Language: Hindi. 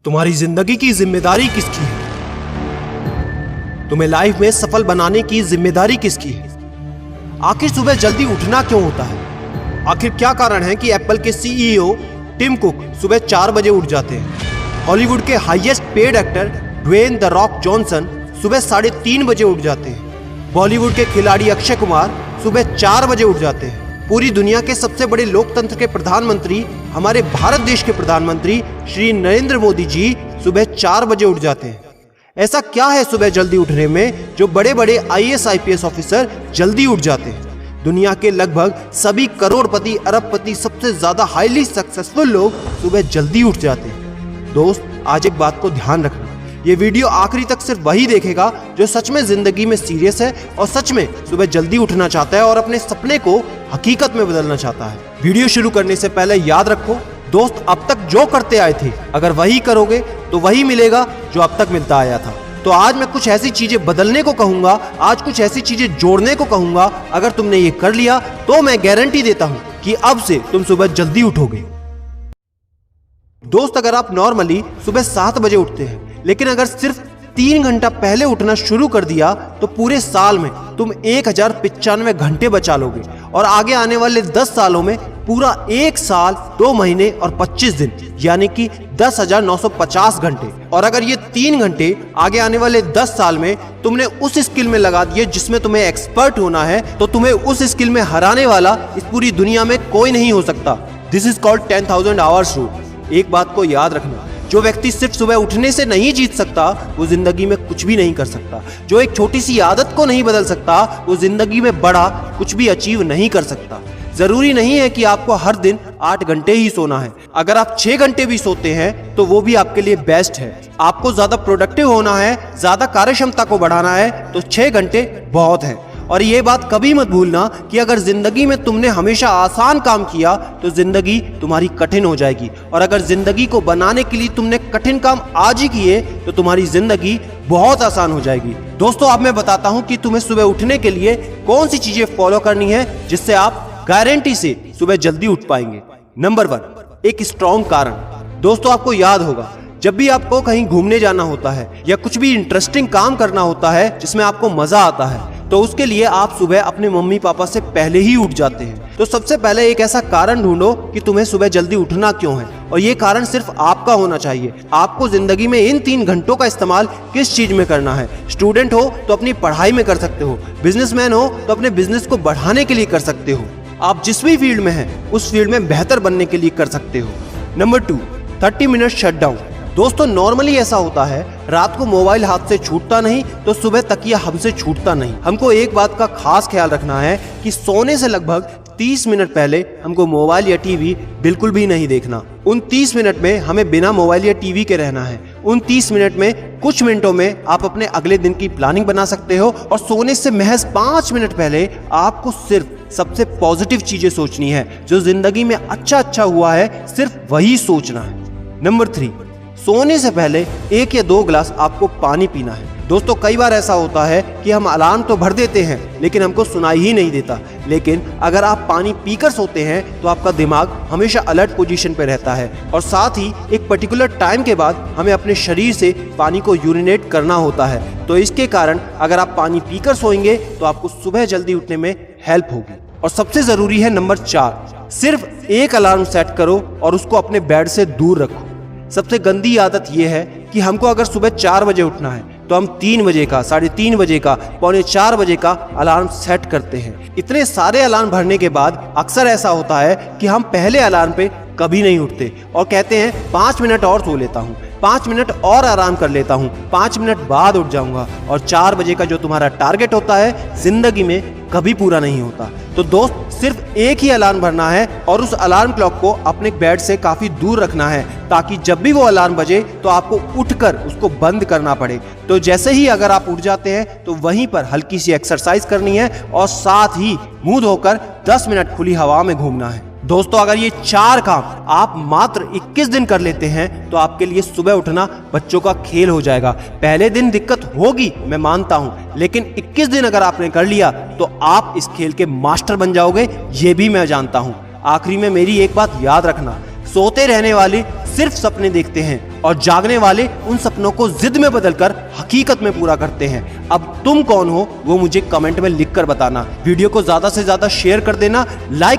तुम्हारी जिंदगी की जिम्मेदारी किसकी है? तुम्हें लाइफ में सफल बनाने की जिम्मेदारी किसकी है? आखिर सुबह जल्दी उठना क्यों होता है? आखिर क्या कारण है कि एप्पल के सीईओ टिम कुक सुबह 4 बजे उठ जाते हैं? हॉलीवुड के highest paid actor Dwayne the Rock Johnson सुबह 3:30 बजे उठ जाते हैं। बॉलीवुड के खिलाड़ी अक्षय कुमार सुबह 4 बजे उठ जाते हैं। पूरी दुनिया के सबसे बड़े लोकतंत्र के प्रधानमंत्री, हमारे भारत देश के प्रधानमंत्री श्री नरेंद्र मोदी जी सुबह 4 बजे उठ जाते हैं। ऐसा क्या है सुबह जल्दी उठने में जो बड़े बड़े आईएएस आईपीएस ऑफिसर जल्दी उठ जाते हैं? दुनिया के लगभग सभी करोड़पति, अरबपति, सबसे ज्यादा हाईली सक्सेसफुल लोग सुबह जल्दी उठ जाते हैं। दोस्त, आज एक बात को ध्यान रखना, ये वीडियो आखिरी तक सिर्फ वही देखेगा जो सच में जिंदगी में सीरियस है और सच में सुबह जल्दी उठना चाहता है और अपने सपने को हकीकत में बदलना चाहता है। वीडियो शुरू करने से पहले याद रखो दोस्त, अब तक जो करते आए थे अगर वही करोगे तो वही मिलेगा जो अब तक मिलता आया था। तो आज मैं कुछ ऐसी चीजें बदलने को कहूंगा, आज कुछ ऐसी चीजें जोड़ने को कहूंगा। अगर तुमने ये कर लिया तो मैं गारंटी देता हूं कि अब से तुम सुबह जल्दी उठोगे। दोस्त, अगर आप नॉर्मली सुबह 7 बजे उठते हैं लेकिन अगर सिर्फ 3 घंटा पहले उठना शुरू कर दिया तो पूरे साल में तुम 1095 घंटे बचा लोगे और आगे आने वाले 10 सालों में पूरा 1 साल 2 महीने और 25 दिन यानी कि 10,950 घंटे। और अगर ये 3 घंटे आगे आने वाले 10 साल में तुमने उस स्किल में लगा दिए जिसमें तुम्हें एक्सपर्ट होना है तो तुम्हें उस स्किल में हराने वाला इस पूरी दुनिया में कोई नहीं हो सकता। This is called 10,000 hours rule. एक बात को याद रखना, जो व्यक्ति सिर्फ सुबह उठने से नहीं जीत सकता वो जिंदगी में कुछ भी नहीं कर सकता। जो एक छोटी सी आदत को नहीं बदल सकता वो जिंदगी में बड़ा कुछ भी अचीव नहीं कर सकता। जरूरी नहीं है कि आपको हर दिन 8 घंटे ही सोना है। अगर आप 6 घंटे भी सोते हैं तो वो भी आपके लिए बेस्ट है। आपको ज्यादा प्रोडक्टिव होना है, ज्यादा कार्यक्षमता को बढ़ाना है तो 6 घंटे बहुत है। और ये बात कभी मत भूलना कि अगर जिंदगी में तुमने हमेशा आसान काम किया तो जिंदगी तुम्हारी कठिन हो जाएगी और अगर जिंदगी को बनाने के लिए तुमने कठिन काम आज ही किए तो तुम्हारी जिंदगी बहुत आसान हो जाएगी। दोस्तों, अब मैं बताता हूं कि तुम्हें सुबह उठने के लिए कौन सी चीजें फॉलो करनी है जिससे आप गारंटी से सुबह जल्दी उठ पाएंगे। नंबर 1, एक स्ट्रॉन्ग कारण। दोस्तों, आपको याद होगा जब भी आपको कहीं घूमने जाना होता है या कुछ भी इंटरेस्टिंग काम करना होता है जिसमें आपको मजा आता है तो उसके लिए आप सुबह अपने मम्मी पापा से पहले ही उठ जाते हैं। तो सबसे पहले एक ऐसा कारण ढूंढो कि तुम्हें सुबह जल्दी उठना क्यों है और ये कारण सिर्फ आपका होना चाहिए। आपको जिंदगी में इन 3 घंटों का इस्तेमाल किस चीज में करना है? स्टूडेंट हो तो अपनी पढ़ाई में कर सकते हो, बिजनेसमैन हो तो अपने बिजनेस को बढ़ाने के लिए कर सकते हो, आप जिस भी फील्ड में हैं उस फील्ड में बेहतर बनने के लिए कर सकते हो। Number 2, 30 minute shutdown. दोस्तों, नॉर्मली ऐसा होता है रात को मोबाइल हाथ से छूटता नहीं तो सुबह तकिया हमसे छूटता नहीं। हमको एक बात का खास ख्याल रखना है कि सोने से लगभग 30 मिनट पहले हमको मोबाइल या टीवी बिल्कुल भी नहीं देखना। उन 30 मिनट में हमें बिना मोबाइल या टीवी के रहना है। उन 30 मिनट में कुछ मिनटों में आप अपने अगले दिन की प्लानिंग बना सकते हो और सोने से महज 5 मिनट पहले आपको सिर्फ सबसे पॉजिटिव चीजें सोचनी है। जो जिंदगी में अच्छा हुआ है सिर्फ वही सोचना है। नंबर 3, सोने से पहले 1 या 2 गिलास आपको पानी पीना है। दोस्तों, कई बार ऐसा होता है कि हम अलार्म तो भर देते हैं लेकिन हमको सुनाई ही नहीं देता। लेकिन अगर आप पानी पीकर सोते हैं तो आपका दिमाग हमेशा अलर्ट पोजीशन पे रहता है और साथ ही एक पर्टिकुलर टाइम के बाद हमें अपने शरीर से पानी को यूरिनेट करना होता है। तो इसके कारण अगर आप पानी पीकर सोएंगे तो आपको सुबह जल्दी उठने में हेल्प होगी। और सबसे जरूरी है नंबर 4, सिर्फ एक अलार्म सेट करो और उसको अपने बेड से दूर रखो। सबसे गंदी आदत यह है कि हमको अगर सुबह 4 बजे उठना है तो हम 3 बजे का, 3:30 बजे का, 3:45 बजे का अलार्म सेट करते हैं। इतने सारे अलार्म भरने के बाद अक्सर ऐसा होता है कि हम पहले अलार्म पे कभी नहीं उठते और कहते हैं 5 मिनट और सो लेता हूँ, 5 मिनट और आराम कर लेता हूँ, 5 मिनट बाद उठ जाऊंगा। और 4 बजे का जो तुम्हारा टारगेट होता है जिंदगी में कभी पूरा नहीं होता। तो दोस्त, सिर्फ एक ही अलार्म भरना है और उस अलार्म क्लॉक को अपने बेड से काफी दूर रखना है ताकि जब भी वो अलार्म बजे तो आपको उठकर उसको बंद करना पड़े। तो जैसे ही अगर आप उठ जाते हैं तो वहीं पर हल्की सी एक्सरसाइज करनी है और साथ ही मुंह धोकर 10 मिनट खुली हवा में घूमना है। दोस्तों, अगर ये 4 काम आप मात्र 21 दिन कर लेते हैं तो आपके लिए सुबह उठना बच्चों का खेल हो जाएगा। पहले दिन दिक्कत होगी, मैं मानता हूं, लेकिन 21 दिन अगर आपने कर लिया तो आप इस खेल के मास्टर बन जाओगे, ये भी मैं जानता हूं। आखिरी में मेरी एक बात याद रखना, सोते रहने वाले सिर्फ सपने देखते हैं और जागने वाले उन सपनों को जिद में बदलकर हकीकत में पूरा करते हैं। अब तुम कौन हो वो मुझे कमेंट में लिखकर बताना। वीडियो को ज्यादा से ज्यादा शेयर कर देना, लाइक